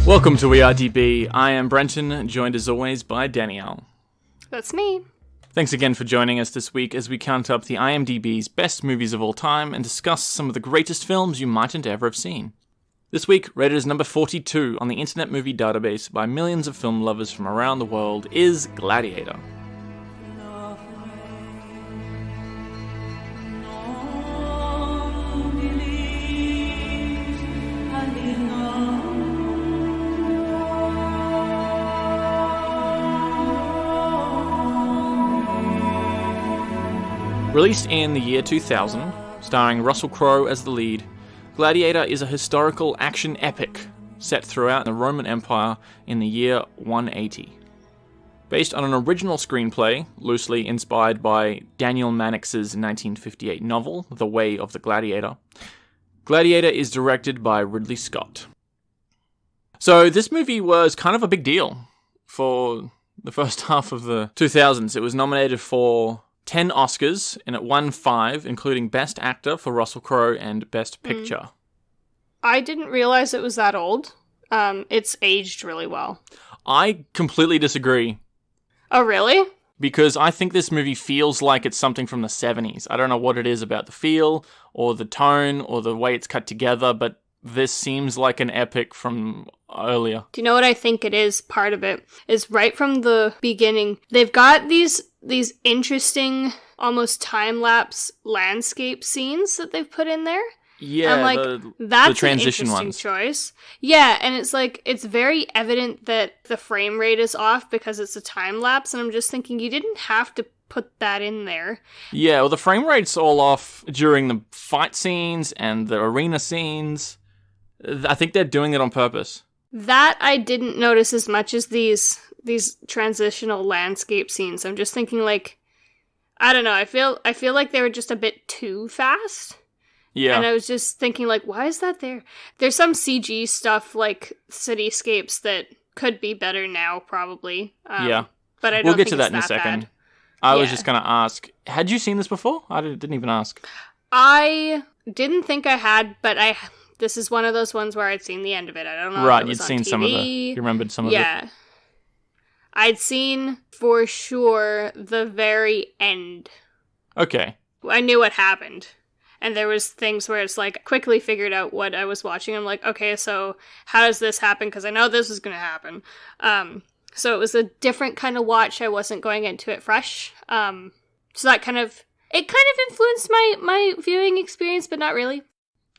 Welcome to IMDb. I am Brenton, joined as always by Danielle. That's me. Thanks again for joining us this week as we count up the IMDb's best movies of all time and discuss some of the greatest films you mightn't ever have seen. This week, rated as number 42 on the Internet Movie Database by millions of film lovers from around the world, is Gladiator. Released in the year 2000, starring Russell Crowe as the lead, Gladiator is a historical action epic set throughout the Roman Empire in the year 180. Based on an original screenplay, loosely inspired by Daniel Mannix's 1958 novel, The Way of the Gladiator, Gladiator is directed by Ridley Scott. So this movie was kind of a big deal for the first half of the 2000s. It was nominated for 10 Oscars, and it won 5, including Best Actor for Russell Crowe and Best Picture. I didn't realize it was that old. It's aged really well. I completely disagree. Oh, really? Because I think this movie feels like it's something from the 70s. I don't know what it is about the feel, or the tone, or the way it's cut together, but this seems like an epic from earlier. Do you know what I think it is? Part of it is right from the beginning. They've got these interesting, almost time-lapse landscape scenes that they've put in there. Yeah, I'm like, that's the transition an interesting ones. choice. Yeah, and it's like, it's very evident that the frame rate is off because it's a time-lapse, and I'm just thinking, you didn't have to put that in there. Yeah, well, the frame rate's all off during the fight scenes and the arena scenes. I think they're doing it on purpose. That I didn't notice as much as these transitional landscape scenes. I'm just thinking, like, I don't know, I feel like they were just a bit too fast. Yeah. And I was just thinking, like, why is that there? There's some CG stuff, like cityscapes, that could be better now, probably. Yeah. But I don't We'll get think to that it's in a second. bad. I was just going to ask, had you seen this before? I didn't even ask. I didn't think I had, but this is one of those ones where I'd seen the end of it. I don't know Right, if it was you'd on seen TV. some of you remembered some of it. Yeah. I'd seen, for sure, the very end. Okay. I knew what happened. And there was things where it's like, quickly figured out what I was watching. I'm like, okay, so how does this happen? Because I know this is going to happen. So it was a different kind of watch. I wasn't going into it fresh. So that kind of influenced my viewing experience, but not really.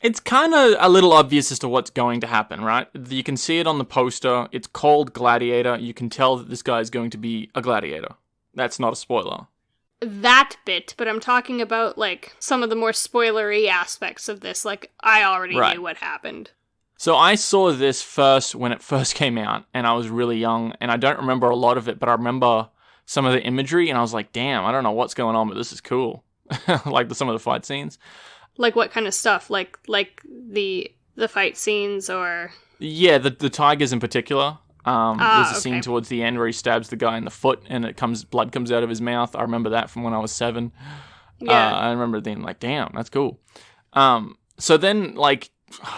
It's kind of a little obvious as to what's going to happen, right? You can see it on the poster. It's called Gladiator. You can tell that this guy is going to be a gladiator. That's not a spoiler. That bit, but I'm talking about, like, some of the more spoilery aspects of this. Like, I already knew what happened. So I saw this first when it first came out, and I was really young, and I don't remember a lot of it, but I remember some of the imagery, and I was like, damn, I don't know what's going on, but this is cool. Like some of the fight scenes. Like what kind of stuff? Like the fight scenes, or... Yeah, the tigers in particular. There's a scene towards the end where he stabs the guy in the foot and blood comes out of his mouth. I remember that from when I was 7. Yeah. I remember being like, damn, that's cool. So then, like,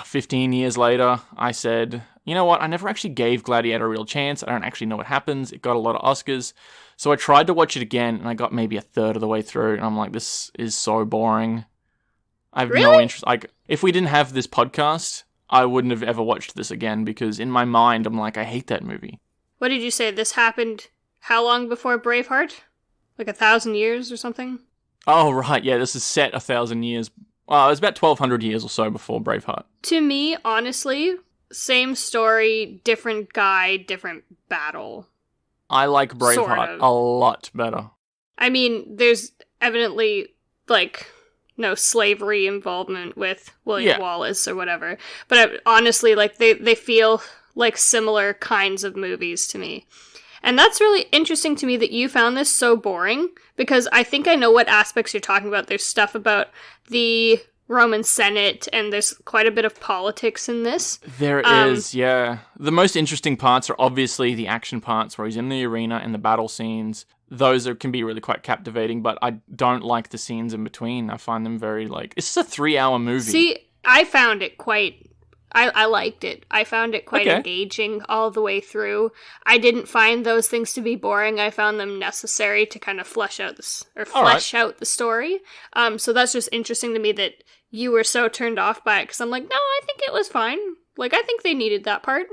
15 years later, I said, you know what? I never actually gave Gladiator a real chance. I don't actually know what happens. It got a lot of Oscars. So I tried to watch it again, and I got maybe a third of the way through, and I'm like, this is so boring. I have no interest. Like, if we didn't have this podcast, I wouldn't have ever watched this again, because in my mind, I'm like, I hate that movie. What did you say? This happened how long before Braveheart? Like 1,000 years or something? Oh, right. Yeah, this is set 1,000 years. Well, it was about 1,200 years or so before Braveheart. To me, honestly, same story, different guy, different battle. I like Braveheart sort of. a lot better. I mean, there's evidently, like, no slavery involvement with William Wallace or whatever. But honestly, like, they feel like similar kinds of movies to me. And that's really interesting to me that you found this so boring, because I think I know what aspects you're talking about. There's stuff about the Roman Senate, and there's quite a bit of politics in this. There is, yeah. The most interesting parts are obviously the action parts where he's in the arena and the battle scenes. those can be really quite captivating, but I don't like the scenes in between. I find them very, like... It's just a 3-hour movie. See, I found it quite... I liked it. I found it quite engaging all the way through. I didn't find those things to be boring. I found them necessary to kind of flesh out the story. So that's just interesting to me that you were so turned off by it, because I'm like, no, I think it was fine. Like, I think they needed that part.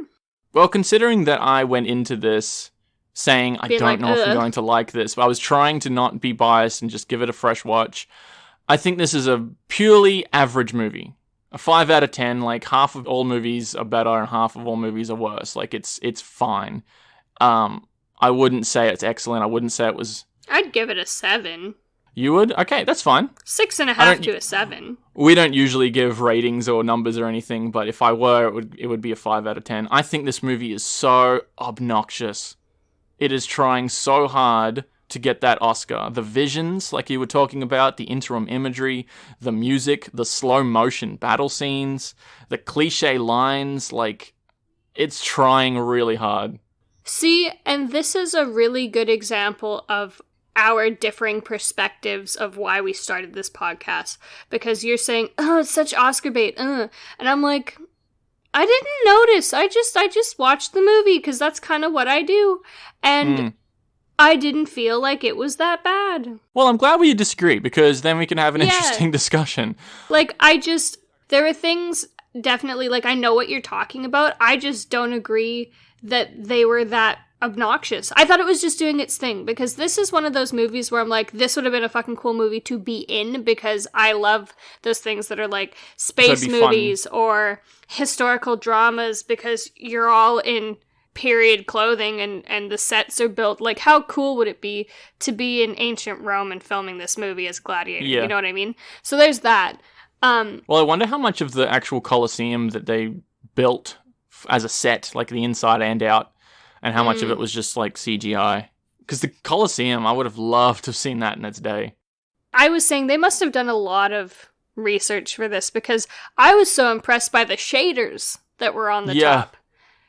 Well, considering that I went into this saying, I don't know if I'm going to like this, but I was trying to not be biased and just give it a fresh watch, I think this is a purely average movie. A 5 out of 10, like, half of all movies are better and half of all movies are worse. Like, it's fine. I wouldn't say it's excellent. I wouldn't say it was... I'd give it a 7. You would? Okay, that's fine. 6.5 to a 7. We don't usually give ratings or numbers or anything, but if I were, it would be a 5 out of 10. I think this movie is so obnoxious. It is trying so hard to get that Oscar. The visions, like you were talking about, the interim imagery, the music, the slow motion battle scenes, the cliche lines, like, it's trying really hard. See, and this is a really good example of our differing perspectives of why we started this podcast. Because you're saying, oh, it's such Oscar bait, and I'm like, I didn't notice. I just watched the movie because that's kind of what I do. And I didn't feel like it was that bad. Well, I'm glad we disagree, because then we can have an interesting discussion. Like, there are things, definitely, like, I know what you're talking about. I just don't agree that they were that obnoxious. I thought it was just doing its thing, because this is one of those movies where I'm like, this would have been a fucking cool movie to be in, because I love those things that are like space movies or historical dramas, because you're all in period clothing and the sets are built. Like, how cool would it be to be in ancient Rome and filming this movie as Gladiator? Yeah. You know what I mean? So there's that. Well, I wonder how much of the actual Colosseum that they built as a set, like the inside and out, and how much of it was just like CGI. Because the Colosseum, I would have loved to have seen that in its day. I was saying they must have done a lot of research for this, because I was so impressed by the shaders that were on the top.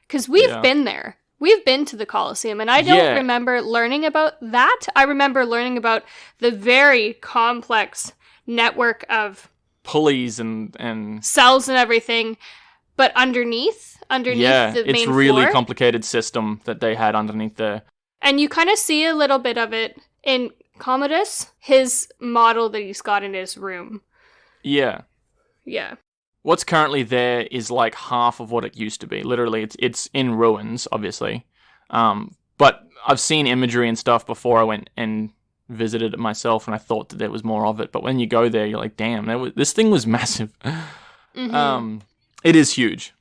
Because we've been there. We've been to the Colosseum, and I don't remember learning about that. I remember learning about the very complex network of pulleys and cells and everything, but underneath the main floor. It's really complicated system that they had underneath there. And you kind of see a little bit of it in Commodus, his model that he's got in his room. Yeah. Yeah. What's currently there is like half of what it used to be. Literally, it's in ruins, obviously. But I've seen imagery and stuff before I went and visited it myself, and I thought that there was more of it. But when you go there, you're like, damn, this thing was massive. Mm-hmm. It is huge.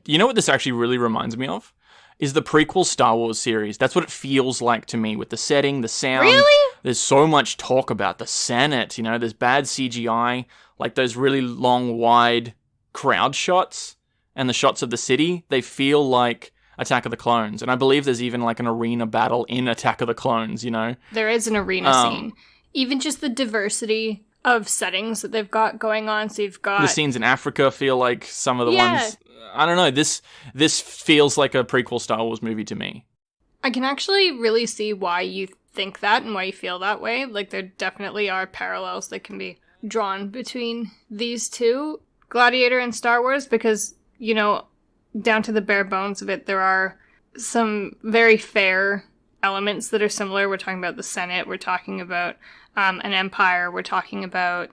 You know what this actually really reminds me of? Is the prequel Star Wars series. That's what it feels like to me, with the setting, the sound. Really? There's so much talk about the Senate, there's bad CGI, like those really long, wide crowd shots and the shots of the city. They feel like Attack of the Clones. And I believe there's even like an arena battle in Attack of the Clones, There is an arena scene. Even just the diversity of settings that they've got going on. So you've got... The scenes in Africa feel like some of the ones... I don't know, this feels like a prequel Star Wars movie to me. I can actually really see why you think that and why you feel that way. Like, there definitely are parallels that can be drawn between these two, Gladiator and Star Wars, because, down to the bare bones of it, there are some very fair elements that are similar. We're talking about the Senate, we're talking about an empire, we're talking about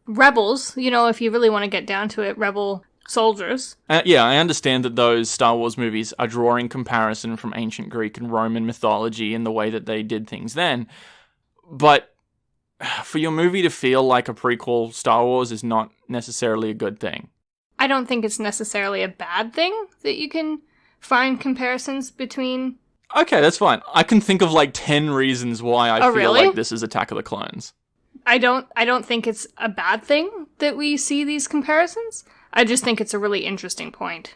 rebels, if you really want to get down to it, rebel soldiers. I understand that those Star Wars movies are drawing comparison from ancient Greek and Roman mythology and the way that they did things then. But for your movie to feel like a prequel Star Wars is not necessarily a good thing. I don't think it's necessarily a bad thing that you can find comparisons between. Okay, that's fine. I can think of like 10 reasons why I feel like this is Attack of the Clones. I don't think it's a bad thing that we see these comparisons. I just think it's a really interesting point.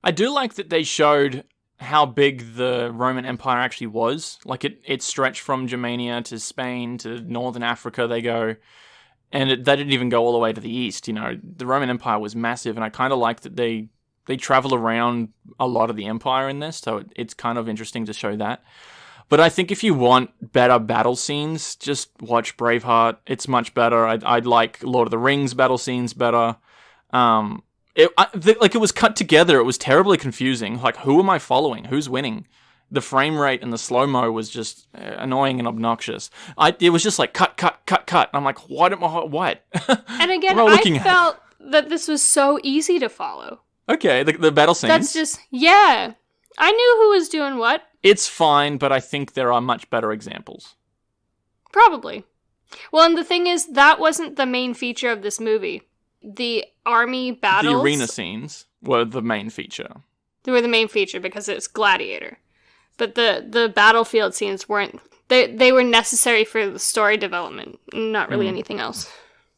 I do like that they showed how big the Roman Empire actually was. Like, it stretched from Germania to Spain to northern Africa, they go. And they didn't even go all the way to the east, The Roman Empire was massive, and I kind of like that they travel around a lot of the empire in this, so it's kind of interesting to show that. But I think if you want better battle scenes, just watch Braveheart. It's much better. I'd like Lord of the Rings battle scenes better. It was cut together. It was terribly confusing. Like, who am I following? Who's winning? The frame rate and the slow-mo was just annoying and obnoxious. It was just like, cut. I'm like, what? And again, I felt that this was so easy to follow. Okay, the battle scenes. That's just, yeah. I knew who was doing what. It's fine, but I think there are much better examples. Probably. Well, and the thing is, that wasn't the main feature of this movie. The army battles... The arena scenes were the main feature. They were the main feature because it's Gladiator. But the battlefield scenes weren't... They were necessary for the story development, not really anything else.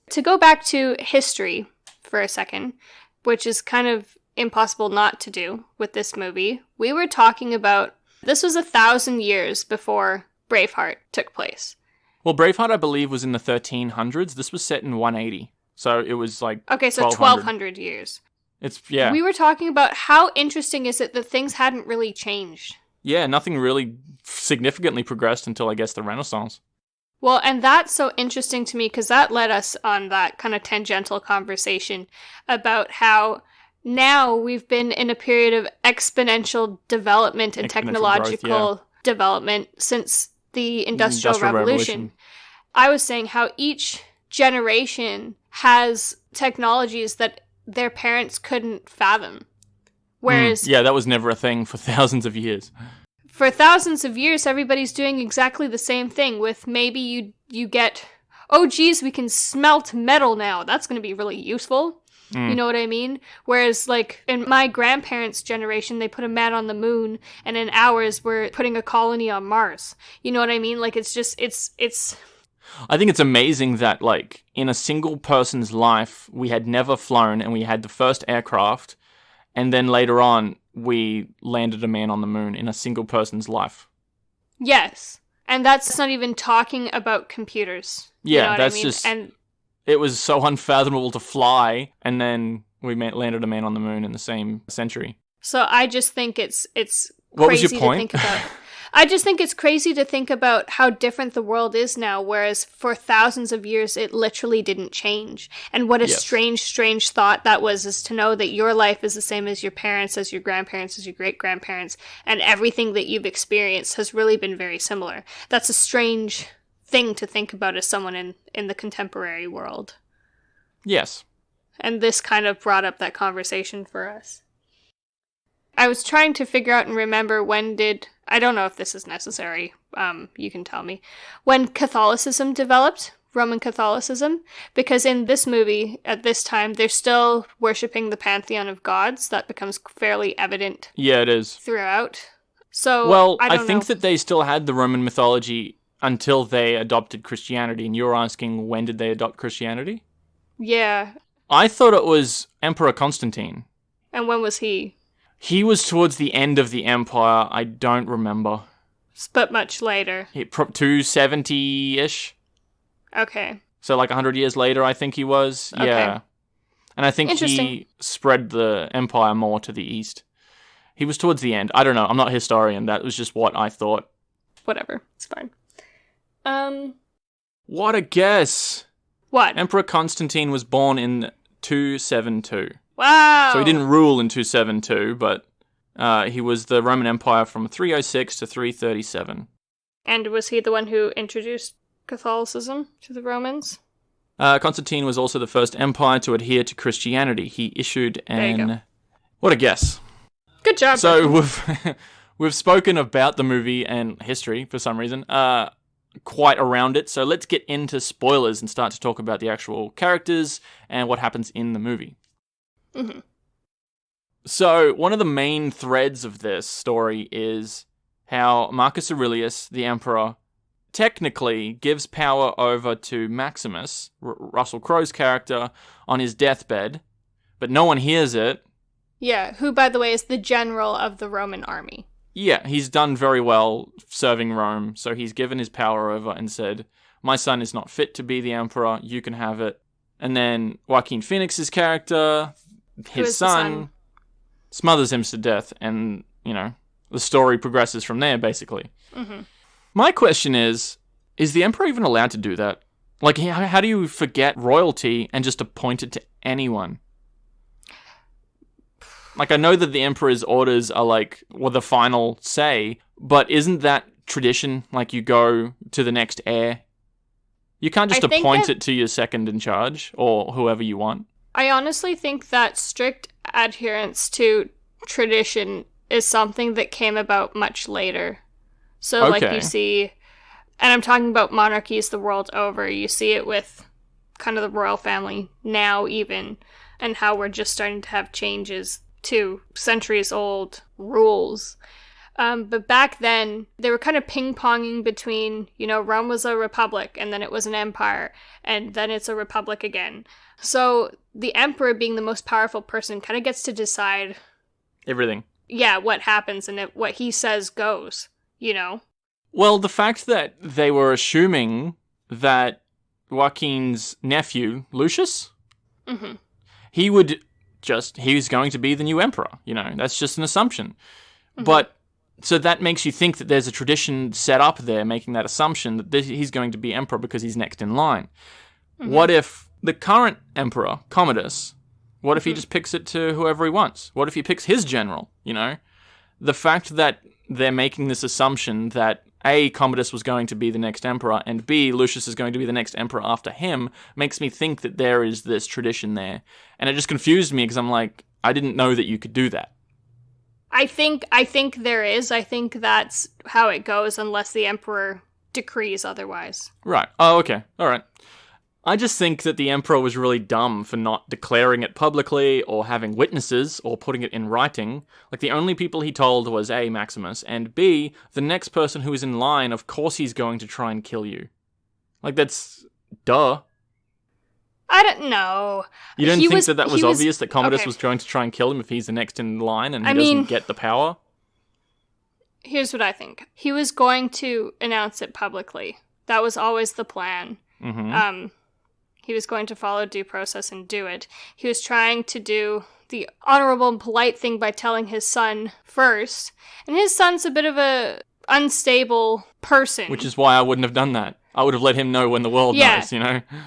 To go back to history for a second, which is kind of impossible not to do with this movie, we were talking about... This was 1,000 years before Braveheart took place. Well, Braveheart, I believe, was in the 1300s. This was set in 180. So it was like okay, so 1,200 years. Yeah. We were talking about how interesting is it that things hadn't really changed. Yeah, nothing really significantly progressed until, I guess, the Renaissance. Well, and that's so interesting to me because that led us on that kind of tangential conversation about how now we've been in a period of exponential development and technological development since the Industrial Revolution. I was saying how each generation has technologies that their parents couldn't fathom. Whereas... Yeah, that was never a thing for thousands of years. For thousands of years, everybody's doing exactly the same thing with maybe you get, oh geez, we can smelt metal now. That's going to be really useful. You know what I mean? Whereas, like, in my grandparents' generation, they put a man on the moon, and in ours, we're putting a colony on Mars. You know what I mean? Like, it's just, it's... I think it's amazing that, like, in a single person's life, we had never flown, and we had the first aircraft, and then later on, we landed a man on the moon in a single person's life. Yes. And that's not even talking about computers. Yeah, you know that's I mean? just... And it was so unfathomable to fly, and then we landed a man on the moon in the same century. So I just think it's what crazy was your point? to think about. I just think it's crazy to think about how different the world is now, whereas for thousands of years it literally didn't change. And what a strange thought that was, is to know that your life is the same as your parents, as your grandparents, as your great-grandparents, and everything that you've experienced has really been very similar. That's a strange thing to think about as someone in the contemporary world. Yes. And this kind of brought up that conversation for us. I was trying to figure out and remember I don't know if this is necessary, you can tell me, when Catholicism developed, Roman Catholicism, because in this movie, at this time, they're still worshipping the pantheon of gods. That becomes fairly evident. Yeah, it is. Throughout. So, well, I think that they still had the Roman mythology until they adopted Christianity, and you're asking when did they adopt Christianity? Yeah. I thought it was Emperor Constantine. And when was he? He was towards the end of the empire. I don't remember. But much later. 270-ish. Okay. So like 100 years later, I think he was. Okay. Yeah. And I think he spread the empire more to the east. He was towards the end. I don't know. I'm not a historian. That was just what I thought. Whatever. It's fine. What a guess. What? Emperor Constantine was born in 272. Wow. So he didn't rule in 272, but he was the Roman Empire from 306 to 337. And was he the one who introduced Catholicism to the Romans? Constantine was also the first empire to adhere to Christianity. He issued an... What a guess. Good job. So we've spoken about the movie and history for some reason, quite around it. So let's get into spoilers and start to talk about the actual characters and what happens in the movie. Mm-hmm. So one of the main threads of this story is how Marcus Aurelius, the emperor, technically gives power over to Maximus, Russell Crowe's character, on his deathbed, but no one hears it. Yeah, who, by the way, is the general of the Roman army. Yeah, he's done very well serving Rome, so he's given his power over and said, my son is not fit to be the emperor, you can have it. And then Joaquin Phoenix's character, his son, smothers him to death, and, you know, the story progresses from there, basically. Mm-hmm. My question is the Emperor even allowed to do that? Like, how do you forget royalty and just appoint it to anyone? Like, I know that the Emperor's orders are, like, the final say, but isn't that tradition? Like, you go to the next heir? You can't just appoint it to your second in charge, or whoever you want. I honestly think that strict adherence to tradition is something that came about much later. So, like, you see, and I'm talking about monarchies the world over, you see it with kind of the royal family now even, and how we're just starting to have changes to centuries-old rules. But back then, they were kind of ping-ponging between, Rome was a republic, and then it was an empire, and then it's a republic again. So the emperor, being the most powerful person, kind of gets to decide everything. Yeah, what happens, and what he says goes, Well, the fact that they were assuming that Joaquin's nephew, Lucius, he was going to be the new emperor, that's just an assumption. But, so that makes you think that there's a tradition set up there making that assumption that he's going to be emperor because he's next in line. What if the current emperor, Commodus, what if he just picks it to whoever he wants? What if he picks his general, The fact that they're making this assumption that A, Commodus was going to be the next emperor, and B, Lucius is going to be the next emperor after him, makes me think that there is this tradition there. And it just confused me because I'm like, I didn't know that you could do that. I think there is. I think that's how it goes unless the emperor decrees otherwise. Right. Oh, okay. All right. I just think that the emperor was really dumb for not declaring it publicly or having witnesses or putting it in writing. Like, the only people he told was A, Maximus, and B, the next person who is in line, of course he's going to try and kill you. Like, that's duh. I don't know. You don't think that was obvious that Commodus was going to try and kill him if he's the next in line and he doesn't get the power? Here's what I think. He was going to announce it publicly. That was always the plan. He was going to follow due process and do it. He was trying to do the honorable and polite thing by telling his son first. And his son's a bit of a unstable person. Which is why I wouldn't have done that. I would have let him know when the world knows,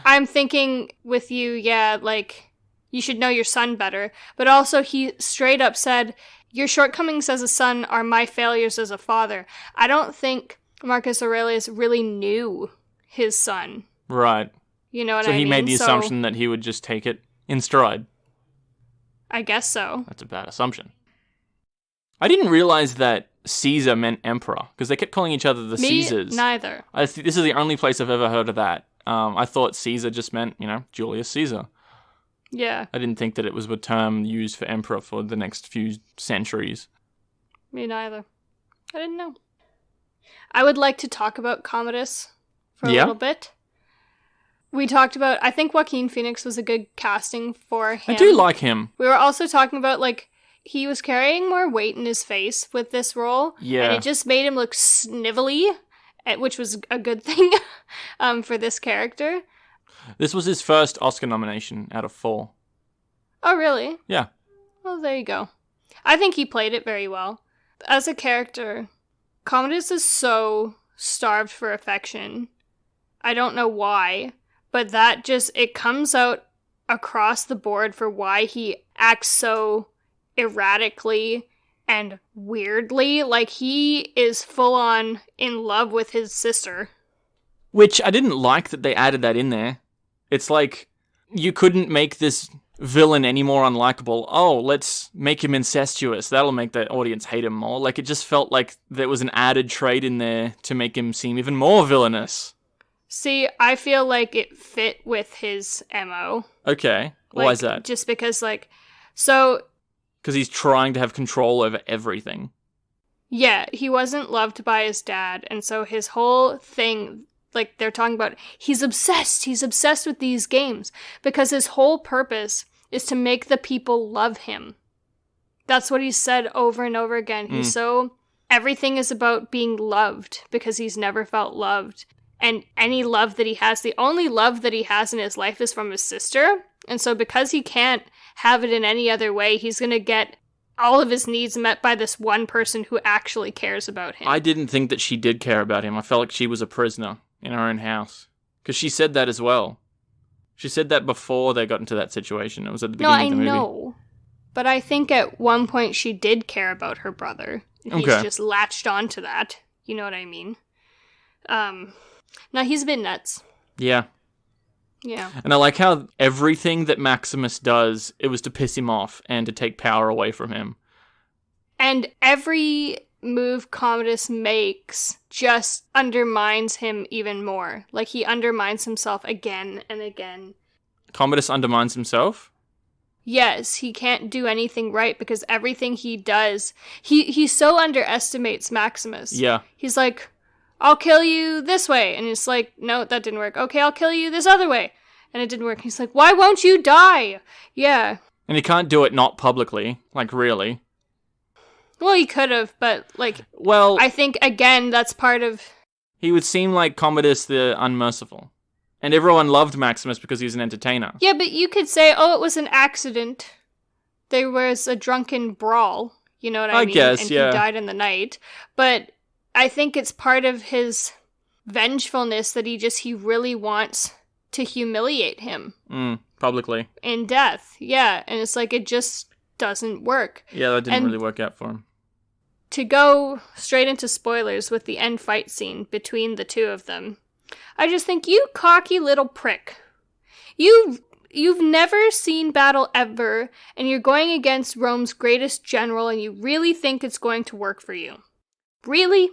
I'm thinking with you, you should know your son better. But also he straight up said, your shortcomings as a son are my failures as a father. I don't think Marcus Aurelius really knew his son. Right. You know what I mean? So he made the assumption that he would just take it in stride. I guess so. That's a bad assumption. I didn't realize that Caesar meant emperor, because they kept calling each other the Caesars. Neither. This is the only place I've ever heard of that. I thought Caesar just meant, Julius Caesar. Yeah. I didn't think that it was a term used for emperor for the next few centuries. Me neither. I didn't know. I would like to talk about Commodus for a little bit. We talked about, I think Joaquin Phoenix was a good casting for him. I do like him. We were also talking about, he was carrying more weight in his face with this role. Yeah. And it just made him look snivelly, which was a good thing for this character. This was his first Oscar nomination out of 4. Oh, really? Yeah. Well, there you go. I think he played it very well. As a character, Commodus is so starved for affection. I don't know why. But that it comes out across the board for why he acts so erratically and weirdly. Like, he is full on in love with his sister. Which I didn't like that they added that in there. It's like, you couldn't make this villain any more unlikable. Oh, let's make him incestuous. That'll make the audience hate him more. Like, it just felt like there was an added trait in there to make him seem even more villainous. See, I feel like it fit with his MO. Okay. Why is that? Just because, Because he's trying to have control over everything. Yeah, he wasn't loved by his dad, and so his whole thing, they're talking about, he's obsessed with these games, because his whole purpose is to make the people love him. That's what he said over and over again. He's everything is about being loved, because he's never felt loved. And any love that he has, the only love that he has in his life is from his sister. And so because he can't have it in any other way, he's going to get all of his needs met by this one person who actually cares about him. I didn't think that she did care about him. I felt like she was a prisoner in her own house. Because she said that as well. She said that before they got into that situation. It was at the beginning of the movie. No, I know. But I think at one point she did care about her brother. He's just latched onto that. You know what I mean? Now he's a bit nuts. Yeah. Yeah. And I like how everything that Maximus does, it was to piss him off and to take power away from him. And every move Commodus makes just undermines him even more. Like, he undermines himself again and again. Commodus undermines himself? Yes, he can't do anything right because everything he does, he so underestimates Maximus. Yeah. He's like, I'll kill you this way. And it's like, no, that didn't work. Okay, I'll kill you this other way. And it didn't work. He's like, why won't you die? Yeah. And he can't do it not publicly, like, really. Well, he could have, but, like, well, I think, again, that's part of... He would seem like Commodus the Unmerciful. And everyone loved Maximus because he was an entertainer. Yeah, but you could say, oh, it was an accident. There was a drunken brawl. You know what I mean? I guess, and yeah. he died in the night. But I think it's part of his vengefulness that he really wants to humiliate him. Publicly. In death, yeah. And it's like, it just doesn't work. Yeah, that didn't really work out for him. To go straight into spoilers with the end fight scene between the two of them, I just think, you cocky little prick. You've never seen battle ever, and you're going against Rome's greatest general, and you really think it's going to work for you. Really?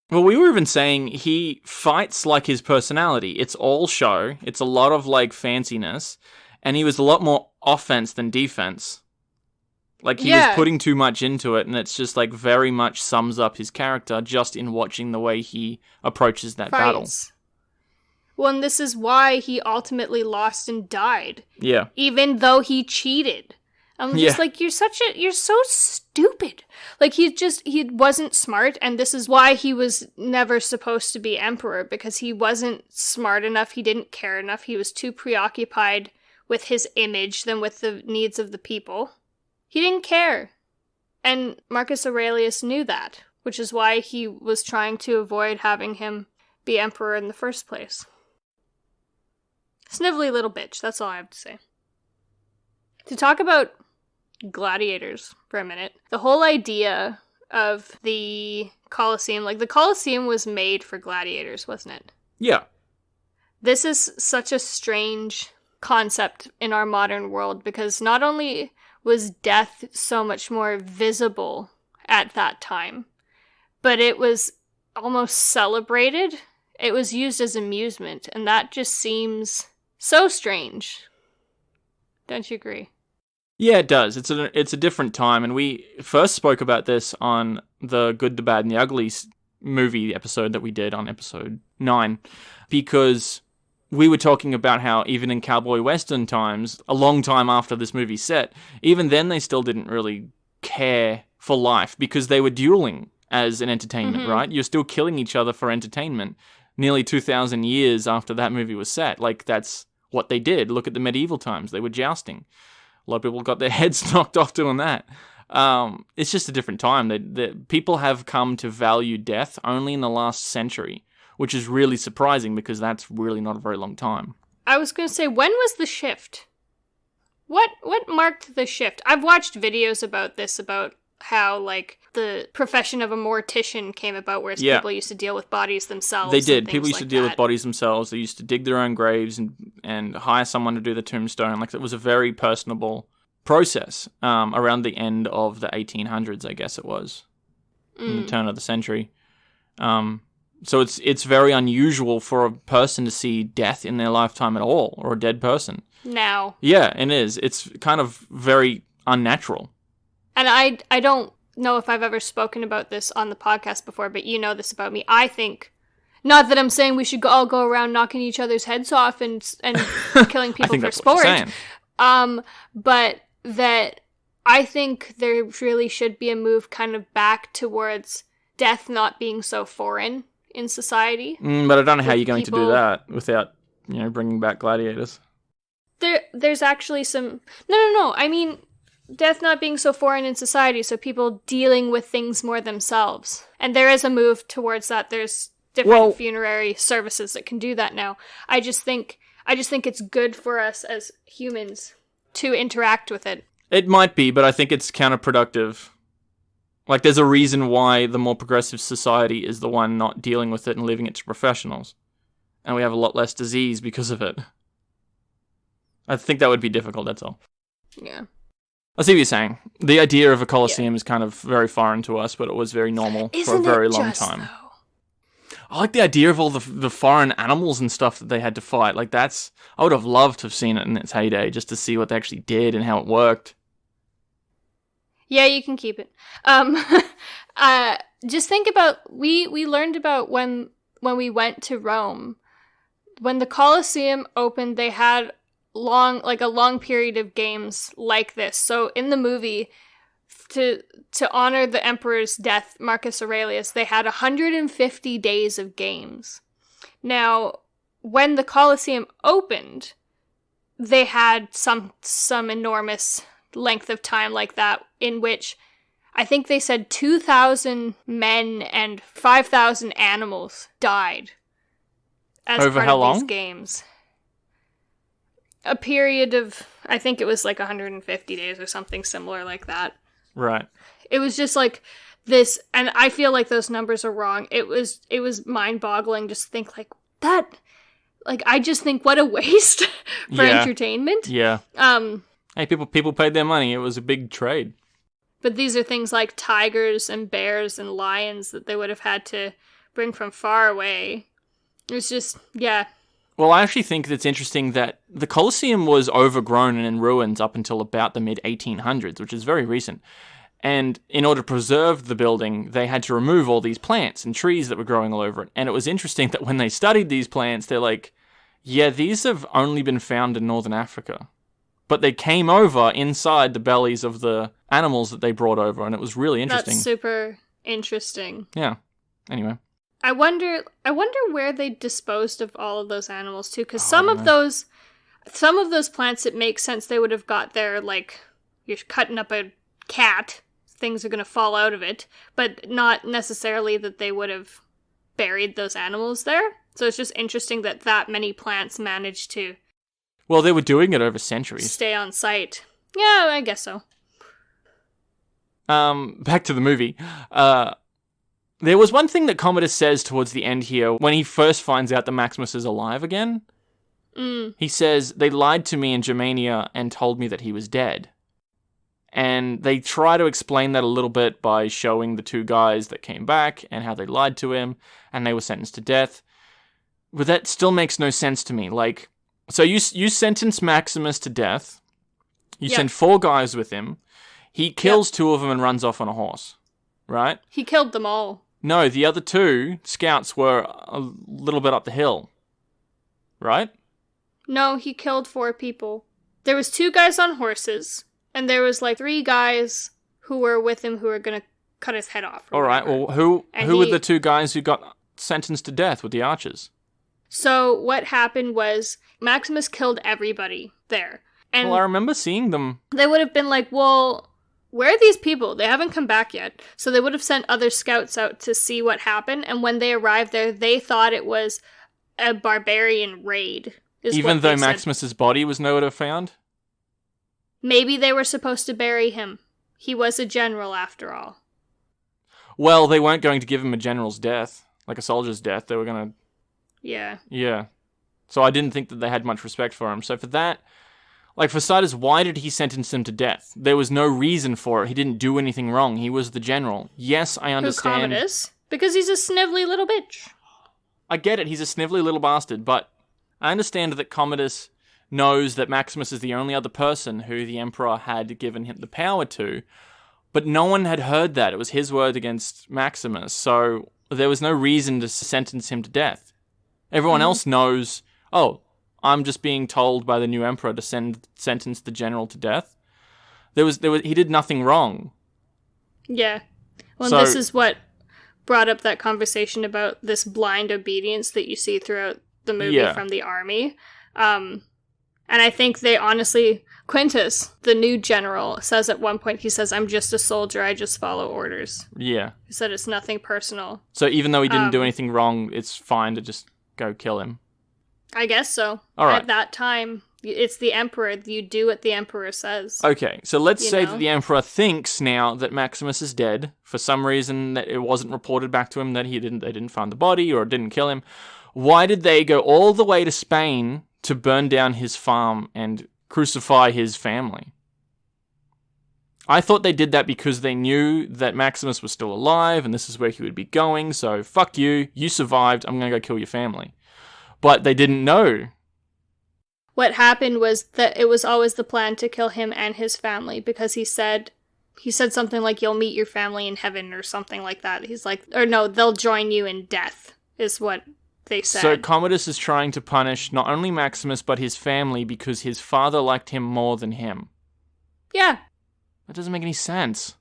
Well, we were even saying he fights like his personality. It's all show. It's a lot of, like, fanciness. And he was a lot more offense than defense. Like, he was putting too much into it, and it's just, like, very much sums up his character just in watching the way he approaches that battle. Well, and this is why he ultimately lost and died. Yeah. Even though he cheated. I'm just like, you're so stupid. Like, he wasn't smart, and this is why he was never supposed to be emperor, because he wasn't smart enough, he didn't care enough, he was too preoccupied with his image than with the needs of the people. He didn't care. And Marcus Aurelius knew that, which is why he was trying to avoid having him be emperor in the first place. Snivelly little bitch, that's all I have to say. To talk about gladiators for a minute, the whole idea of the Colosseum, like, the Colosseum was made for gladiators, wasn't it? Yeah. This is such a strange concept in our modern world, because not only was death so much more visible at that time, but it was almost celebrated. It was used as amusement, and that just seems so strange. Don't you agree? Yeah, it does. It's a different time, and we first spoke about this on the Good, the Bad, and the Ugly movie episode that we did on episode 9, because we were talking about how even in cowboy western times, a long time after this movie set, even then they still didn't really care for life because they were dueling as an entertainment, right? You're still killing each other for entertainment. Nearly 2,000 years after that movie was set. Like, that's what they did. Look at the medieval times. They were jousting. A lot of people got their heads knocked off doing that. It's just a different time. People have come to value death only in the last century, which is really surprising because that's really not a very long time. I was going to say, when was the shift? What marked the shift? I've watched videos about this, about how, like, the profession of a mortician came about, whereas people used to deal with bodies themselves. They did. People used to deal with bodies themselves. They used to dig their own graves and hire someone to do the tombstone. Like, it was a very personable process around the end of the 1800s, I guess it was, in the turn of the century. So it's very unusual for a person to see death in their lifetime at all, or a dead person. Now. Yeah, it is. It's kind of very unnatural. And I don't know if I've ever spoken about this on the podcast before, but you know this about me. I think, not that I'm saying we should all go around knocking each other's heads off and killing people for sport, but that I think there really should be a move kind of back towards death not being so foreign in society. But I don't know how you're going to do that without, bringing back gladiators. There's actually some... No. I mean, death not being so foreign in society, so people dealing with things more themselves. And there is a move towards that. There's different funerary services that can do that now. I just think it's good for us as humans to interact with it. It might be, but I think it's counterproductive. Like, there's a reason why the more progressive society is the one not dealing with it and leaving it to professionals. And we have a lot less disease because of it. I think that would be difficult, that's all. Yeah. I see what you're saying. The idea of a coliseum is kind of very foreign to us, but it was very normal for a very long time. Though? I like the idea of all the foreign animals and stuff that they had to fight. Like, I would have loved to have seen it in its heyday, just to see what they actually did and how it worked. Yeah, you can keep it. Just think about, we learned about when we went to Rome. When the Colosseum opened, they had a long period of games like this. So in the movie, to honor the emperor's death, Marcus Aurelius, they had 150 days of games. Now, when the Colosseum opened, they had some enormous length of time like that, in which I think they said 2,000 men and 5,000 animals died as over part how of long? These games. A period of, I think it was like 150 days or something similar like that. Right. It was just like this, and I feel like those numbers are wrong. It was mind-boggling just to think like that. Like, I just think what a waste for entertainment. Yeah. Hey, people paid their money. It was a big trade. But these are things like tigers and bears and lions that they would have had to bring from far away. It was just, yeah. Well, I actually think it's interesting that the Colosseum was overgrown and in ruins up until about the mid-1800s, which is very recent. And in order to preserve the building, they had to remove all these plants and trees that were growing all over it. And it was interesting that when they studied these plants, they're like, yeah, these have only been found in northern Africa. But they came over inside the bellies of the animals that they brought over, and it was really interesting. That's super interesting. Yeah. Anyway. I wonder where they disposed of all of those animals too, because some of those plants, it makes sense they would have got there, like, you're cutting up a cat, things are going to fall out of it, but not necessarily that they would have buried those animals there. So it's just interesting that many plants managed to... Well, they were doing it over centuries. Stay on site. Yeah, I guess so. Back to the movie. There was one thing that Commodus says towards the end here, when he first finds out that Maximus is alive again. He says, they lied to me in Germania and told me that he was dead. And they try to explain that a little bit by showing the two guys that came back and how they lied to him, and they were sentenced to death. But that still makes no sense to me. Like, so you sentence Maximus to death. You send 4 guys with him. He kills 2 of them and runs off on a horse. Right? He killed them all. No, the other 2 scouts were a little bit up the hill. Right? No, he killed 4 people. There was 2 guys on horses, and there was like 3 guys who were with him who were going to cut his head off. All right, well, who were the 2 guys who got sentenced to death with the archers? So what happened was Maximus killed everybody there. And well, I remember seeing them. They would have been like, well, where are these people? They haven't come back yet. So they would have sent other scouts out to see what happened. And when they arrived there, they thought it was a barbarian raid. Even though Maximus's body was nowhere to be found? Maybe they were supposed to bury him. He was a general after all. Well, they weren't going to give him a general's death, like a soldier's death. They were going to... Yeah. Yeah. So I didn't think that they had much respect for him. So for that... Like, for starters, why did he sentence him to death? There was no reason for it. He didn't do anything wrong. He was the general. Yes, I understand. Who Commodus? Because he's a snivelly little bitch. I get it. He's a snivelly little bastard, but I understand that Commodus knows that Maximus is the only other person who the emperor had given him the power to, but no one had heard that. It was his word against Maximus, so there was no reason to sentence him to death. Everyone else knows, oh, I'm just being told by the new emperor to sentence the general to death. He did nothing wrong. Yeah. Well, this is what brought up that conversation about this blind obedience that you see throughout the movie from the army. And I think they honestly, Quintus, the new general, says at one point, he says, I'm just a soldier, I just follow orders. Yeah. He said it's nothing personal. So even though he didn't do anything wrong, it's fine to just go kill him. I guess so. All right. At that time, it's the emperor. You do what the emperor says. Okay, so let's say that the emperor thinks now that Maximus is dead for some reason, that it wasn't reported back to him that they didn't find the body or didn't kill him. Why did they go all the way to Spain to burn down his farm and crucify his family? I thought they did that because they knew that Maximus was still alive and this is where he would be going, so fuck you, you survived, I'm gonna go kill your family. But they didn't know. What happened was that it was always the plan to kill him and his family, because he said something like, you'll meet your family in heaven or something like that. He's like, or no, they'll join you in death, is what they said. So Commodus is trying to punish not only Maximus but his family because his father liked him more than him. Yeah. That doesn't make any sense.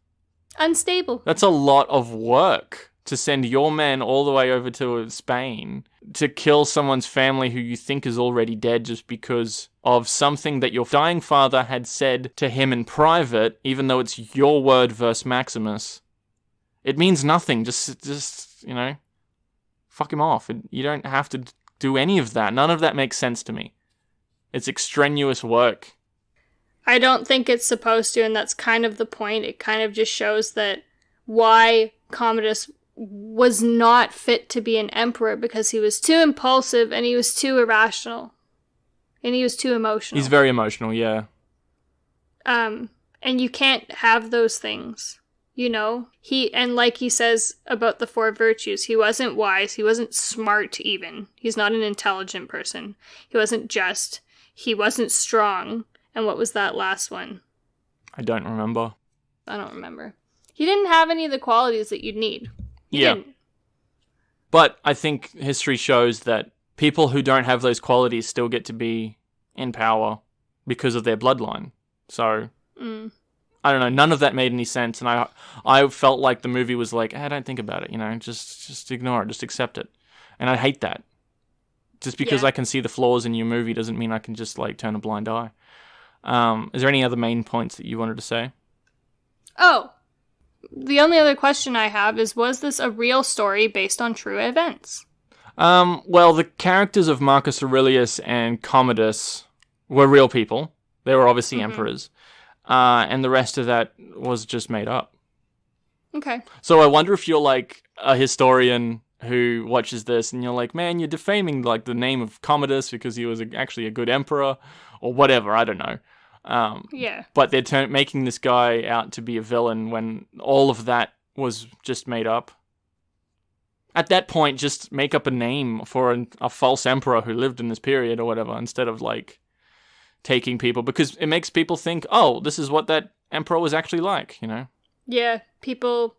Unstable. That's a lot of work to send your men all the way over to Spain to kill someone's family who you think is already dead just because of something that your dying father had said to him in private, even though it's your word versus Maximus. It means nothing. Just fuck him off. You don't have to do any of that. None of that makes sense to me. It's extraneous work. I don't think it's supposed to, and that's kind of the point. It kind of just shows that why Commodus was not fit to be an emperor, because he was too impulsive and he was too irrational. And he was too emotional. He's very emotional, yeah. And you can't have those things, and like he says about the 4 virtues, he wasn't wise, he wasn't smart even. He's not an intelligent person. He wasn't just, he wasn't strong. And what was that last one? I don't remember. I don't remember. He didn't have any of the qualities that you'd need. He didn't. But I think history shows that people who don't have those qualities still get to be in power because of their bloodline. So, I don't know, none of that made any sense, and I felt like the movie was like, don't think about it, just ignore it, just accept it. And I hate that. Just because I can see the flaws in your movie doesn't mean I can just, turn a blind eye. Is there any other main points that you wanted to say? Oh, the only other question I have is, was this a real story based on true events? Well, the characters of Marcus Aurelius and Commodus were real people. They were obviously emperors. And the rest of that was just made up. Okay. So I wonder if you're like a historian who watches this and you're like, man, you're defaming the name of Commodus because he was actually a good emperor or whatever. I don't know. Yeah. But they're making this guy out to be a villain when all of that was just made up. At that point, just make up a name for a false emperor who lived in this period or whatever, instead of taking people, because it makes people think, oh, this is what that emperor was actually like, Yeah, people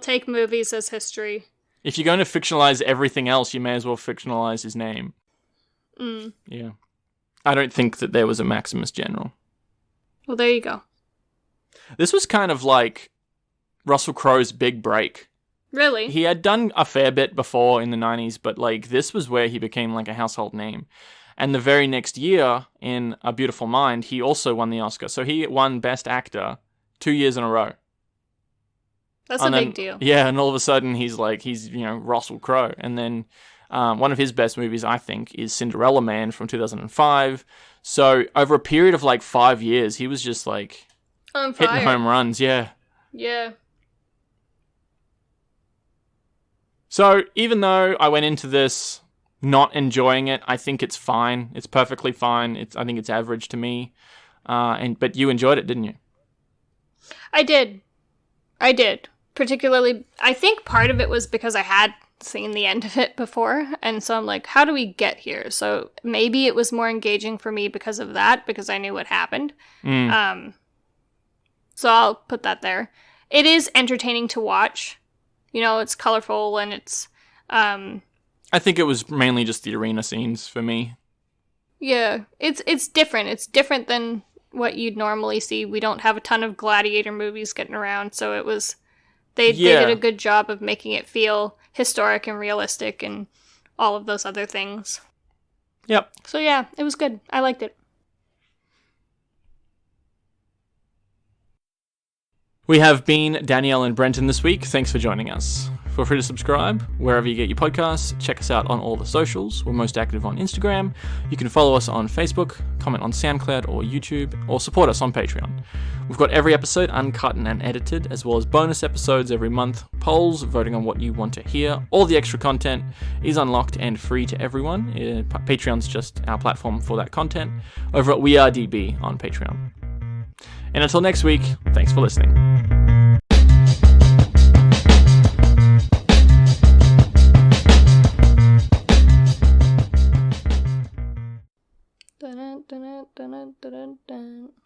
take movies as history. If you're going to fictionalize everything else, you may as well fictionalize his name. Yeah. I don't think that there was a Maximus general. Well, there you go. This was kind of like Russell Crowe's big break. Really? He had done a fair bit before in the 90s, but this was where he became a household name. And the very next year, in A Beautiful Mind, he also won the Oscar. So he won Best Actor 2 years in a row. That's a big deal. Yeah, and all of a sudden he's Russell Crowe. And then one of his best movies, I think, is Cinderella Man from 2005. So over a period of 5 years, he was just on fire. Hitting home runs. Yeah. Yeah. So even though I went into this not enjoying it, I think it's fine. It's perfectly fine. I think it's average to me. But you enjoyed it, didn't you? I did. Particularly, I think part of it was because I had seen the end of it before, and so I'm like, how do we get here? So maybe it was more engaging for me because of that, because I knew what happened. So I'll put that there. It is entertaining to watch. It's colorful, and it's... I think it was mainly just the arena scenes for me. Yeah, it's different. It's different than what you'd normally see. We don't have a ton of Gladiator movies getting around, so it was... They did a good job of making it feel historic and realistic and all of those other things. Yep. So yeah, it was good. I liked it. We have been Danielle and Brenton this week. Thanks for joining us. Feel free to subscribe wherever you get your podcasts. Check us out on all the socials. We're most active on Instagram. You can follow us on Facebook, comment on SoundCloud or YouTube, or support us on Patreon. We've got every episode uncut and edited, as well as bonus episodes every month, polls voting on what you want to hear. All the extra content is unlocked and free to everyone. Patreon's just our platform for that content over at WeAreDB on Patreon. And until next week, thanks for listening. Dun, dun, dun, dun, dun, dun, dun.